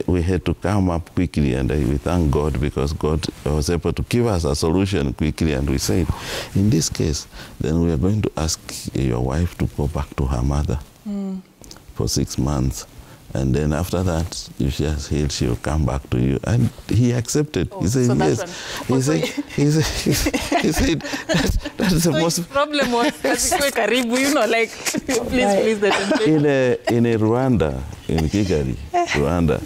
we had to come up quickly, and we thank God, because God was able to give us a solution quickly. And we said, in this case, then we are going to ask your wife to go back to her mother for 6 months. And then after that, if she has healed, she will come back to you. And he accepted. He said, so yes. He said, that's the most... His problem was, you know, like, please, the temptation. In Rwanda, in Kigali, Rwanda,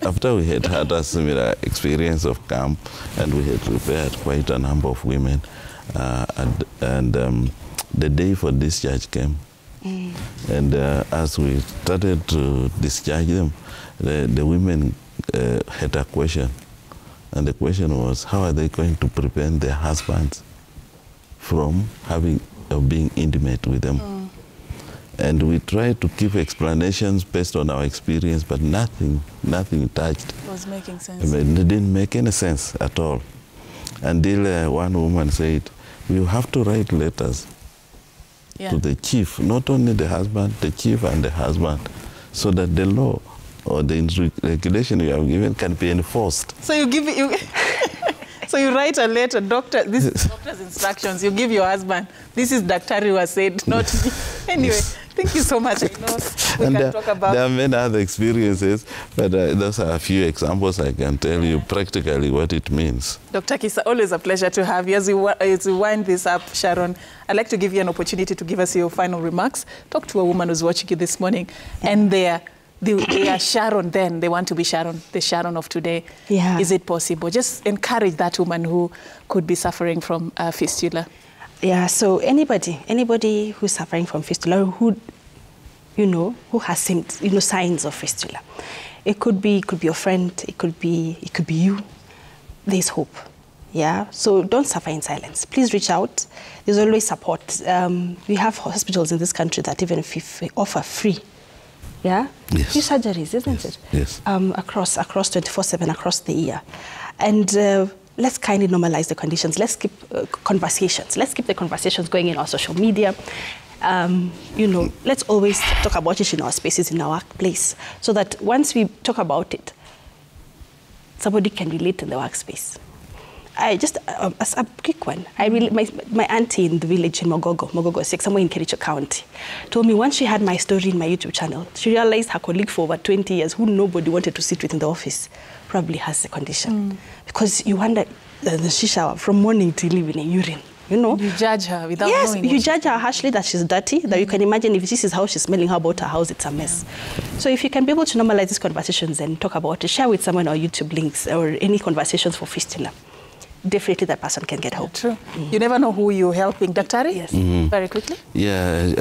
after we had had a similar experience of camp, and we had prepared quite a number of women, the day for discharge came. And as we started to discharge them, the women had a question. And the question was, how are they going to prevent their husbands from being intimate with them? And we tried to give explanations based on our experience, but nothing touched. It was making sense. It didn't make any sense at all. Until one woman said, we have to write letters to the chief, not only the husband, the chief and the husband, so that the law or the regulation you have given can be enforced. So so you write a letter, this is doctor's instructions, you give your husband, this is Dr. who has said, not me. Anyway, thank you so much. I know we can talk about... There are many other experiences, but those are a few examples I can tell you practically what it means. Dr. Kisa, always a pleasure to have you. As we wind this up, Sharon, I'd like to give you an opportunity to give us your final remarks. Talk to a woman who's watching you this morning, and they are Sharon then, they want to be Sharon, the Sharon of today. Yeah. Is it possible? Just encourage that woman who could be suffering from fistula. Yeah, so anybody who's suffering from fistula, who has signs of fistula. It could be your friend, it could be you. There's hope. Yeah, so don't suffer in silence. Please reach out. There's always support. We have hospitals in this country that even offer free. Yeah, yes. Few surgeries, isn't it? Yes. Across 24/7 across the year, and let's kindly normalize the conditions. Let's keep conversations. Let's keep the conversations going in our social media. Let's always talk about it in our spaces, in our workplace, so that once we talk about it, somebody can relate in the workspace. A quick one. My auntie in the village in Mogogo 6, somewhere in Kericho County, told me once she had my story in my YouTube channel, she realized her colleague for over 20 years, who nobody wanted to sit with in the office, probably has the condition. Because you wonder, she shower from morning till evening, urine. You judge her without knowing. Yes, you judge her harshly that she's dirty, that you can imagine if this is how she's smelling, how about her house, it's a mess. So if you can be able to normalize these conversations and talk about it, share with someone our YouTube links or any conversations for fistula, definitely that person can get help. True. You never know who you're helping. Dr. Yes. Very quickly. Yeah,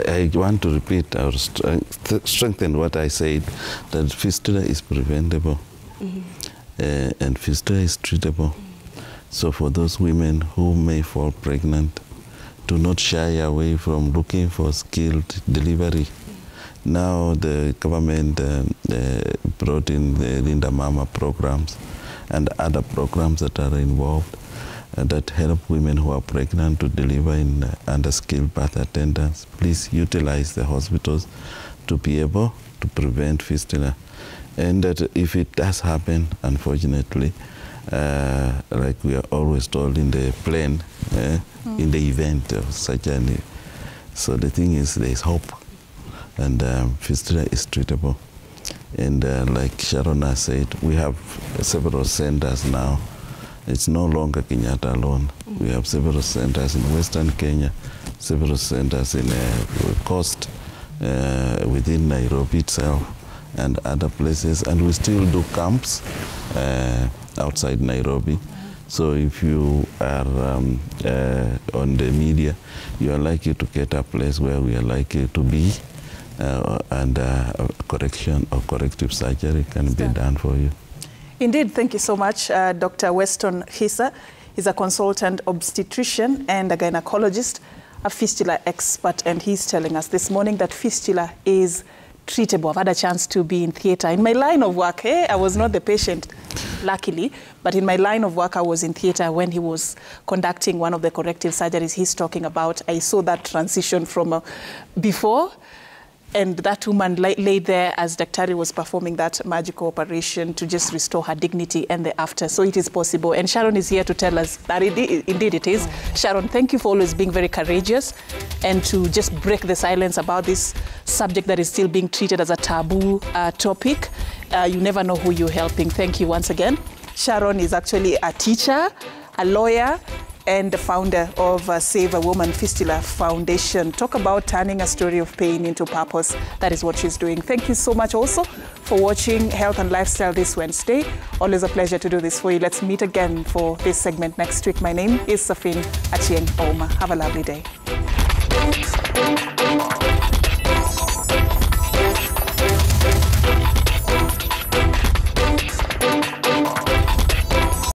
I want to repeat or strengthen what I said, that fistula is preventable and fistula is treatable. So for those women who may fall pregnant, do not shy away from looking for skilled delivery. Now the government brought in the Linda Mama programs and other programs that are involved that help women who are pregnant to deliver in under skilled birth attendants. Please utilize the hospitals to be able to prevent fistula. And that if it does happen, unfortunately, like we are always told in the plane, in the event of such a need. So the thing is, there is hope, and fistula is treatable. And like Sharon has said, we have several centers now. It's no longer Kenyatta alone. We have several centers in Western Kenya, several centers in Coast, within Nairobi itself, and other places, and we still do camps outside Nairobi. So if you are on the media, you are likely to get a place where we are likely to be, and correction or corrective surgery can be done for you. Indeed, thank you so much. Dr. Weston Hisa is a consultant obstetrician and a gynecologist, a fistula expert, and he's telling us this morning that fistula is treatable. I've had a chance to be in theatre. In my line of work, I was not the patient, luckily, but in my line of work, I was in theatre when he was conducting one of the corrective surgeries he's talking about. I saw that transition from before, and that woman lay there as Daktari was performing that magical operation to just restore her dignity and the after. So it is possible. And Sharon is here to tell us that indeed it is. Sharon, thank you for always being very courageous and to just break the silence about this subject that is still being treated as a taboo topic. You never know who you're helping. Thank you once again. Sharon is actually a teacher, a lawyer, and the founder of Save a Woman Fistula Foundation. Talk about turning a story of pain into purpose. That is what she's doing. Thank you so much also for watching Health and Lifestyle this Wednesday. Always a pleasure to do this for you. Let's meet again for this segment next week. My name is Safin Achieng Oma. Have a lovely day.